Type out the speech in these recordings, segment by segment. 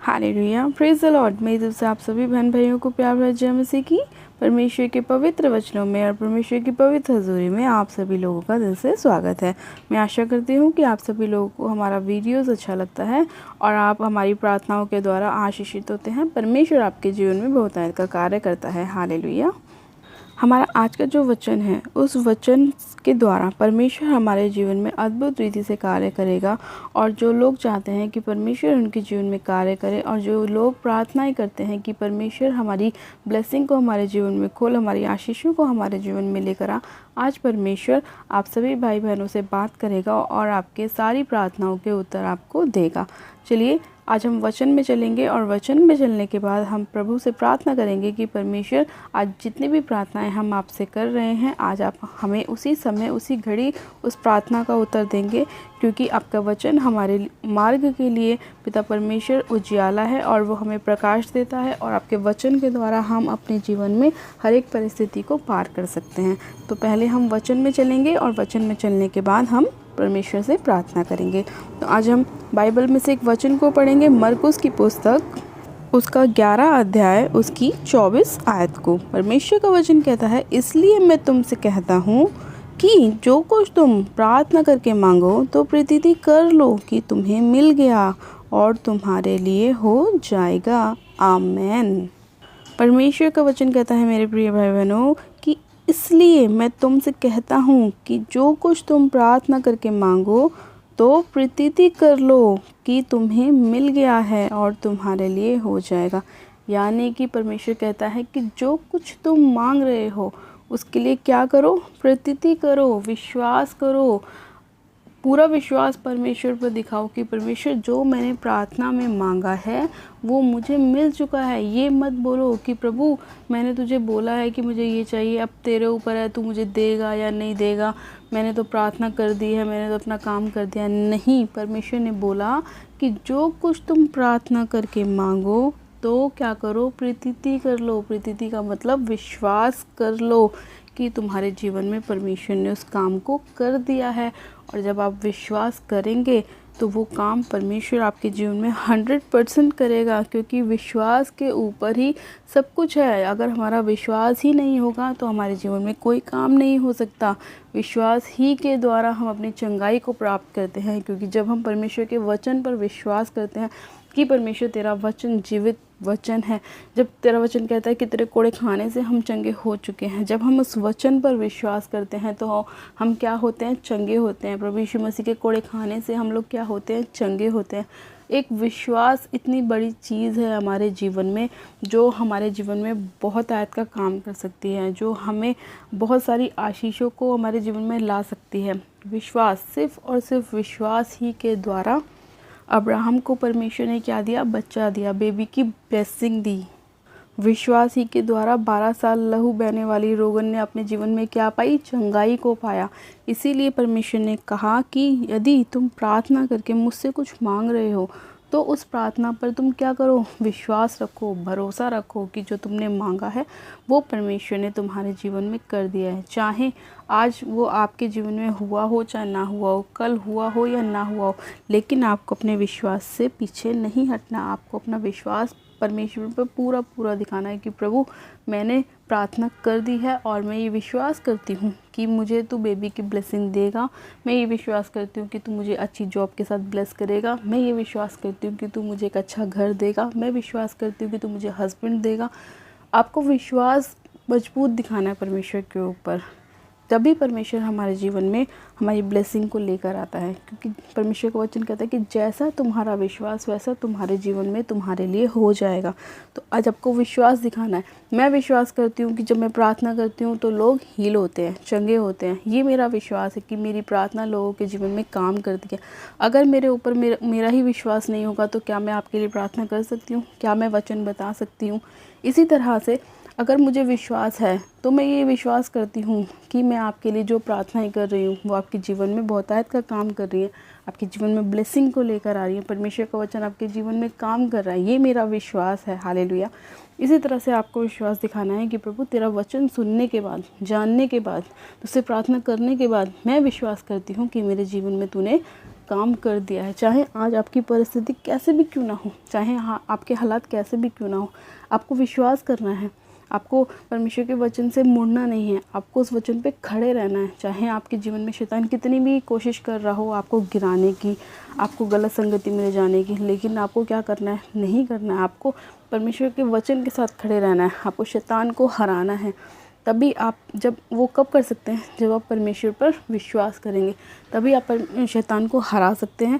Hallelujah, praise the Lord. मेरी तरफ से आप सभी बहन भाइयों को प्यार भरी जय मसीह की। परमेश्वर के पवित्र वचनों में और परमेश्वर की पवित्र हजूरी में आप सभी लोगों का दिल से स्वागत है। मैं आशा करती हूँ कि आप सभी लोगों को हमारा वीडियोस अच्छा लगता है और आप हमारी प्रार्थनाओं के द्वारा आशीषित होते हैं। परमेश्वर आपके जीवन में बहुतायत का कार्य करता है। हालेलुया। हमारा आज का जो वचन है, उस वचन के द्वारा परमेश्वर हमारे जीवन में अद्भुत रीति से कार्य करेगा। और जो लोग चाहते हैं कि परमेश्वर उनके जीवन में कार्य करे और जो लोग प्रार्थनाएं करते हैं कि परमेश्वर हमारी ब्लेसिंग को हमारे जीवन में खोल, हमारी आशीषों को हमारे जीवन में लेकर आ, आज परमेश्वर आप सभी भाई बहनों से बात करेगा और आपके सारी प्रार्थनाओं के उत्तर आपको देगा। चलिए आज हम वचन में चलेंगे और वचन में चलने के बाद हम प्रभु से प्रार्थना करेंगे कि परमेश्वर आज जितनी भी प्रार्थनाएं हम आपसे कर रहे हैं, आज आप हमें उसी समय उसी घड़ी उस प्रार्थना का उत्तर देंगे, क्योंकि आपका वचन हमारे मार्ग के लिए पिता परमेश्वर उजियाला है और वो हमें प्रकाश देता है। और आपके वचन के द्वारा हम अपने जीवन में हर एक परिस्थिति को पार कर सकते हैं। तो पहले हम वचन में चलेंगे और वचन में चलने के बाद हम परमेश्वर से प्रार्थना करेंगे। तो आज हम बाइबल में से एक वचन को पढ़ेंगे, मरकुस की पुस्तक उसका 11 अध्याय उसकी 24 आयत को। परमेश्वर का वचन कहता है, इसलिए मैं तुमसे कहता हूँ कि जो कुछ तुम प्रार्थना करके मांगो तो प्रतीति कर लो कि तुम्हें मिल गया और तुम्हारे लिए हो जाएगा। आमेन। परमेश्वर का वचन कहता है मेरे प्रिय भाई बहनों कि इसलिए मैं तुमसे कहता हूँ कि जो कुछ तुम प्रार्थना करके मांगो तो प्रतीति कर लो कि तुम्हें मिल गया है और तुम्हारे लिए हो जाएगा। यानी कि परमेश्वर कहता है कि जो कुछ तुम मांग रहे हो उसके लिए क्या करो, प्रतीति करो, विश्वास करो, पूरा विश्वास परमेश्वर पर दिखाओ कि परमेश्वर जो मैंने प्रार्थना में मांगा है वो मुझे मिल चुका है। ये मत बोलो कि प्रभु मैंने तुझे बोला है कि मुझे ये चाहिए, अब तेरे ऊपर है, तू मुझे देगा या नहीं देगा, मैंने तो प्रार्थना कर दी है, मैंने तो अपना काम कर दिया। नहीं, परमेश्वर ने बोला कि जो कुछ तुम प्रार्थना करके मांगो तो क्या करो, प्रतीति कर लो। प्रतीति का मतलब विश्वास कर लो कि तुम्हारे जीवन में परमेश्वर ने उस काम को कर दिया है। और जब आप विश्वास करेंगे तो वो काम परमेश्वर आपके जीवन में 100% करेगा, क्योंकि विश्वास के ऊपर ही सब कुछ है। अगर हमारा विश्वास ही नहीं होगा तो हमारे जीवन में कोई काम नहीं हो सकता। विश्वास ही के द्वारा हम अपनी चंगाई को प्राप्त करते हैं, क्योंकि जब हम परमेश्वर के वचन पर विश्वास करते हैं कि परमेश्वर तेरा वचन जीवित वचन है, जब तेरा वचन कहता है कि तेरे कोड़े खाने से हम चंगे हो चुके हैं, जब हम उस वचन पर विश्वास करते हैं तो हम क्या होते हैं, चंगे होते हैं। प्रभु यीशु मसीह के कोड़े खाने से हम लोग क्या होते हैं, चंगे होते हैं। एक विश्वास इतनी बड़ी चीज़ है हमारे जीवन में, जो हमारे जीवन में बहुत आयत का काम कर सकती है, जो हमें बहुत सारी आशीषों को हमारे जीवन में ला सकती है। विश्वास, सिर्फ और सिर्फ विश्वास ही के द्वारा अब्राहम को परमेश्वर ने क्या दिया, बच्चा दिया, बेबी की ब्लेसिंग दी। विश्वास ही के द्वारा 12 साल लहू बहने वाली रोगन ने अपने जीवन में क्या पाई, चंगाई को पाया। इसीलिए परमेश्वर ने कहा कि यदि तुम प्रार्थना करके मुझसे कुछ मांग रहे हो तो उस प्रार्थना पर तुम क्या करो, विश्वास रखो, भरोसा रखो कि जो तुमने मांगा है वो परमेश्वर ने तुम्हारे जीवन में कर दिया है। चाहे आज वो आपके जीवन में हुआ हो चाहे ना हुआ हो, कल हुआ हो या ना हुआ हो, लेकिन आपको अपने विश्वास से पीछे नहीं हटना। आपको अपना विश्वास परमेश्वर पर पूरा पूरा दिखाना है कि प्रभु मैंने प्रार्थना कर दी है और मैं ये विश्वास करती हूँ कि मुझे तू बेबी की ब्लेसिंग देगा। मैं ये विश्वास करती हूँ कि तू मुझे अच्छी जॉब के साथ ब्लेस करेगा। मैं ये विश्वास करती हूँ कि तू मुझे एक अच्छा घर देगा। मैं विश्वास करती हूँ कि तू मुझे हस्बैंड देगा। आपको विश्वास मजबूत दिखाना है परमेश्वर के ऊपर, तभी परमेश्वर हमारे जीवन में हमारी ब्लेसिंग को लेकर आता है। क्योंकि परमेश्वर का वचन कहता है कि जैसा तुम्हारा विश्वास वैसा तुम्हारे जीवन में तुम्हारे लिए हो जाएगा। तो आज आपको विश्वास दिखाना है। मैं विश्वास करती हूँ कि जब मैं प्रार्थना करती हूँ तो लोग हील होते हैं, चंगे होते हैं। ये मेरा विश्वास है कि मेरी प्रार्थना लोगों के जीवन में काम करती है। अगर मेरे ऊपर मेरा ही विश्वास नहीं होगा तो क्या मैं आपके लिए प्रार्थना कर सकती हूँ, क्या मैं वचन बता सकती हूँ? इसी तरह से अगर मुझे विश्वास है तो मैं ये विश्वास करती हूँ कि मैं आपके लिए जो प्रार्थनाएं कर रही हूँ वो आपके जीवन में बहुतायत का काम कर रही है, आपके जीवन में ब्लेसिंग को लेकर आ रही है। परमेश्वर का वचन आपके जीवन में काम कर रहा है, ये मेरा विश्वास है। हालेलुया। इसी तरह से आपको विश्वास दिखाना है कि प्रभु तेरा वचन सुनने के बाद, जानने के बाद, तुझसे प्रार्थना करने के बाद मैं विश्वास करती हूँ कि मेरे जीवन में तूने काम कर दिया है। चाहे आज आपकी परिस्थिति कैसे भी क्यों ना हो, चाहे आपके हालात कैसे भी क्यों ना हो, आपको विश्वास करना है। आपको परमेश्वर के वचन से मुड़ना नहीं है, आपको उस वचन पे खड़े रहना है। चाहे आपके जीवन में शैतान कितनी भी कोशिश कर रहा हो आपको गिराने की, आपको गलत संगति में ले जाने की, लेकिन आपको क्या करना है, नहीं करना है। आपको परमेश्वर के वचन के साथ खड़े रहना है, आपको शैतान को हराना है। तभी आप जब वो कब कर सकते हैं, जब आप परमेश्वर पर विश्वास करेंगे, तभी आप शैतान को हरा सकते हैं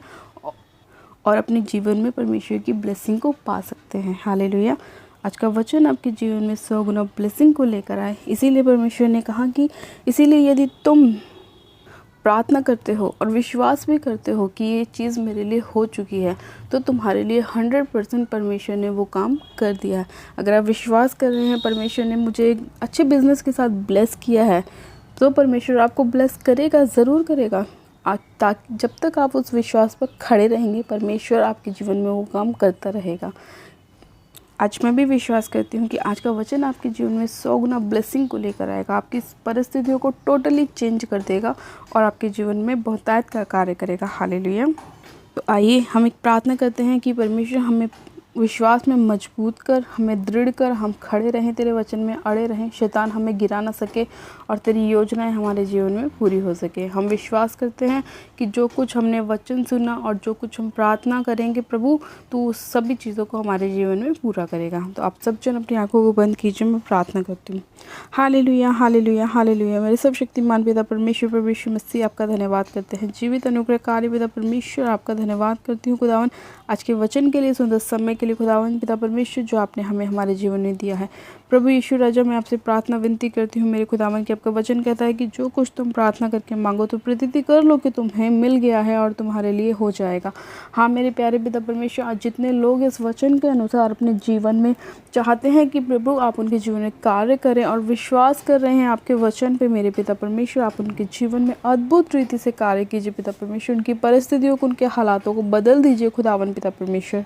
और अपने जीवन में परमेश्वर की ब्लेसिंग को पा सकते हैं। हालेलुया। आज का वचन आपके जीवन में 100 गुना ब्लेसिंग को लेकर आए। इसीलिए परमेश्वर ने कहा कि इसीलिए यदि तुम प्रार्थना करते हो और विश्वास भी करते हो कि ये चीज़ मेरे लिए हो चुकी है, तो तुम्हारे लिए 100% परमेश्वर ने वो काम कर दिया है। अगर आप विश्वास कर रहे हैं परमेश्वर ने मुझे एक अच्छे बिजनेस के साथ ब्लेस किया है, तो परमेश्वर आपको ब्लेस करेगा, ज़रूर करेगा। ताकि जब तक आप उस विश्वास पर खड़े रहेंगे, परमेश्वर आपके जीवन में वो काम करता रहेगा। आज मैं भी विश्वास करती हूँ कि आज का वचन आपके जीवन में 100 गुना ब्लेसिंग को लेकर आएगा, आपकी परिस्थितियों को टोटली चेंज कर देगा और आपके जीवन में बहुतायत का कार्य करेगा। हालेलुया। तो आइए हम एक प्रार्थना करते हैं कि परमेश्वर हमें विश्वास में मजबूत कर, हमें दृढ़ कर, हम खड़े रहें, तेरे वचन में अड़े रहें, शैतान हमें गिरा ना सके और तेरी योजनाएं हमारे जीवन में पूरी हो सके। हम विश्वास करते हैं कि जो कुछ हमने वचन सुना और जो कुछ हम प्रार्थना करेंगे प्रभु, तो उस सभी चीज़ों को हमारे जीवन में पूरा करेगा। तो आप सब जन अपनी आंखों को बंद कीजिए, मैं प्रार्थना करती हूँ। Hallelujah, hallelujah, hallelujah. मेरे सब शक्तिमान पिता परमेश्वर, प्रभु यीशु मसीह आपका धन्यवाद करते हैं। जीवित अनुग्रहकारी पिता परमेश्वर आपका धन्यवाद करती हूँ खुदावन, आज के वचन के लिए, सुंदर समय के लिए खुदावन पिता परमेश्वर, जो आपने हमें हमारे जीवन में दिया है। प्रभु यीशु राजा, मैं आपसे प्रार्थना विनती करती हूँ मेरे खुदावन कि आपका वचन कहता है कि जो कुछ तुम प्रार्थना करके मांगो तो प्रतीति कर लो कि तुम्हें मिल गया है और तुम्हारे लिए हो जाएगा। हाँ मेरे प्यारे पिता परमेश्वर, आज जितने लोग इस वचन के अनुसार अपने जीवन में चाहते हैं कि प्रभु आप उनके जीवन में कार्य करें और विश्वास कर रहे हैं आपके वचन पे, मेरे पिता परमेश्वर आप उनके जीवन में अद्भुत रीति से कार्य कीजिए पिता परमेश्वर। उनकी परिस्थितियों को, उनके हालातों को बदल दीजिए खुदावन पिता परमेश्वर।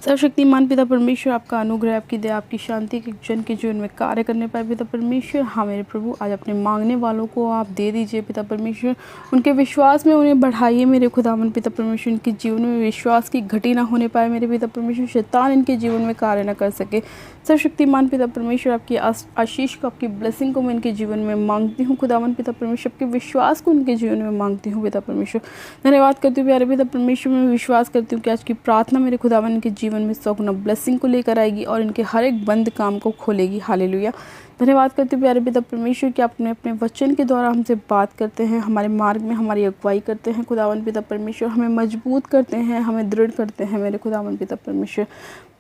सर्वशक्तिमान पिता परमेश्वर, आपका अनुग्रह, आपकी दया, आपकी शांति के जन के जीवन में कार्य करने पाए पिता परमेश्वर। हाँ मेरे प्रभु, आज अपने मांगने वालों को आप दे दीजिए पिता परमेश्वर। उनके विश्वास में उन्हें बढ़ाइए मेरे खुदावन पिता परमेश्वर। उनके जीवन में विश्वास की घटी ना होने पाए मेरे पिता परमेश्वर, शैतान इनके जीवन में कार्य न कर सके। सर्वशक्तिमान पिता परमेश्वर, आपकी आशीष को, आपकी ब्लेसिंग को मैं इनके जीवन में मांगती हूँ खुदावन पिता परमेश्वर। आपके विश्वास को उनके जीवन में मांगती हूँ पिता परमेश्वर। धन्यवाद करती हूँ प्यारे पिता परमेश्वर। मैं विश्वास करती हूँ कि आज की प्रार्थना मेरे खुदावन इनके जीवन में 100 गुना ब्लेसिंग को लेकर आएगी और इनके हर एक बंद काम को खोलेगी। हालेलुया। धन्यवाद करते हुए प्यारे पिता परमेश्वर कि आपने अपने वचन के द्वारा हमसे बात करते हैं, हमारे मार्ग में हमारी अगुवाई करते हैं खुदावन पिता परमेश्वर। हमें मजबूत करते हैं, हमें दृढ़ करते हैं मेरे खुदावन पिता परमेश्वर।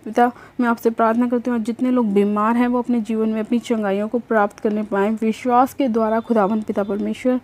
पिता मैं आपसे प्रार्थना करती हूँ जितने लोग बीमार हैं वो अपने जीवन में अपनी चंगाइयों को प्राप्त करने पाएँ विश्वास के द्वारा खुदावन पिता परमेश्वर।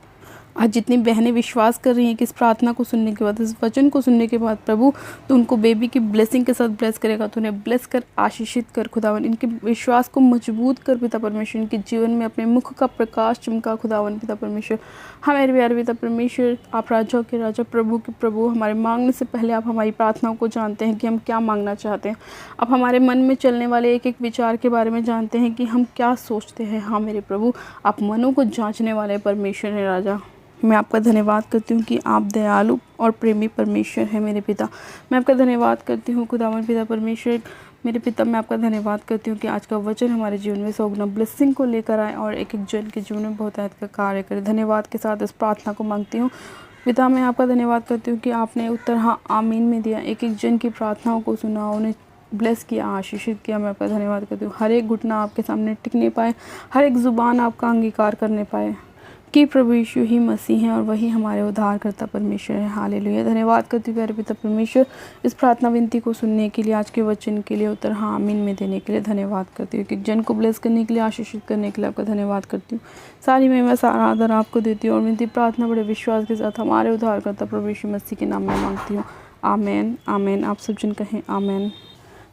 आज जितनी बहनें विश्वास कर रही हैं कि इस प्रार्थना को सुनने के बाद, इस वचन को सुनने के बाद प्रभु तो उनको बेबी की ब्लेसिंग के साथ ब्लेस करेगा, तो उन्हें ब्लेस कर, आशीषित कर खुदावन। इनके विश्वास को मजबूत कर पिता परमेश्वर, इनके जीवन में अपने मुख का प्रकाश चमका खुदावन पिता परमेश्वर। हाँ मेरे प्यारे पिता परमेश्वर, आप राजा के राजा, प्रभु के प्रभु, हमारे मांगने से पहले आप हमारी प्रार्थनाओं को जानते हैं कि हम क्या मांगना चाहते हैं। आप हमारे मन में चलने वाले एक एक विचार के बारे में जानते हैं कि हम क्या सोचते हैं। हाँ मेरे प्रभु, आप मनों को जाँचने वाले परमेश्वर हैं राजा। मैं आपका धन्यवाद करती हूँ कि आप दयालु और प्रेमी परमेश्वर हैं मेरे पिता। मैं आपका धन्यवाद करती हूँ खुदावन पिता परमेश्वर। मेरे पिता मैं आपका धन्यवाद करती हूँ कि आज का वचन हमारे जीवन में 100 गुना ब्लेसिंग को लेकर आए और एक एक जन के जीवन में बहुत का कार्य करे। धन्यवाद के साथ इस प्रार्थना को मांगती हूँ पिता। मैं आपका धन्यवाद करती हूँ कि आपने उत्तर हाँ आमीन में दिया, एक एक जन की प्रार्थनाओं को सुना, उन्हें ब्लेस किया, आशीषित किया। मैं आपका धन्यवाद करती हूँ। हर एक घुटना आपके सामने टिकने पाए, हर एक ज़ुबान आपका अंगीकार करने पाए कि प्रभु यीशु ही मसीह हैं और वही हमारे उद्धारकर्ता परमेश्वर है। हालेलुया। धन्यवाद करती हूँ प्यारे पिता परमेश्वर इस प्रार्थना विनती को सुनने के लिए, आज के वचन के लिए उत्तर हाँ आमीन में देने के लिए धन्यवाद करती हूँ। कि जन को ब्लेस करने के लिए, आशीषित करने के लिए आपका धन्यवाद करती हूँ। सारी महिमा सारा आदर आपको देती हूँ और विनती प्रार्थना बड़े विश्वास के साथ हमारे उद्धारकर्ता प्रभु यीशु मसीह के नाम में मांगती हूँ। आमेन, आमेन। आप सब जन कहें आमेन।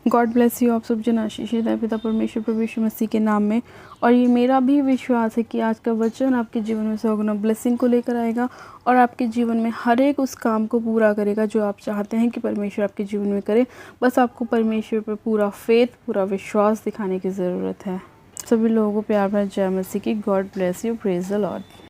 God bless you. आप सब जन आशीषित है पिता परमेश्वर प्रभु यीशु मसीह के नाम में। और ये मेरा भी विश्वास है कि आज का वचन आपके जीवन में 100 गुना ब्लेसिंग को लेकर आएगा और आपके जीवन में हर एक उस काम को पूरा करेगा जो आप चाहते हैं कि परमेश्वर आपके जीवन में करे। बस आपको परमेश्वर पर पूरा फेथ, पूरा विश्वास दिखाने की ज़रूरत है। सभी लोगों को प्यार भरा जय मसीह की। God bless you. Praise the Lord.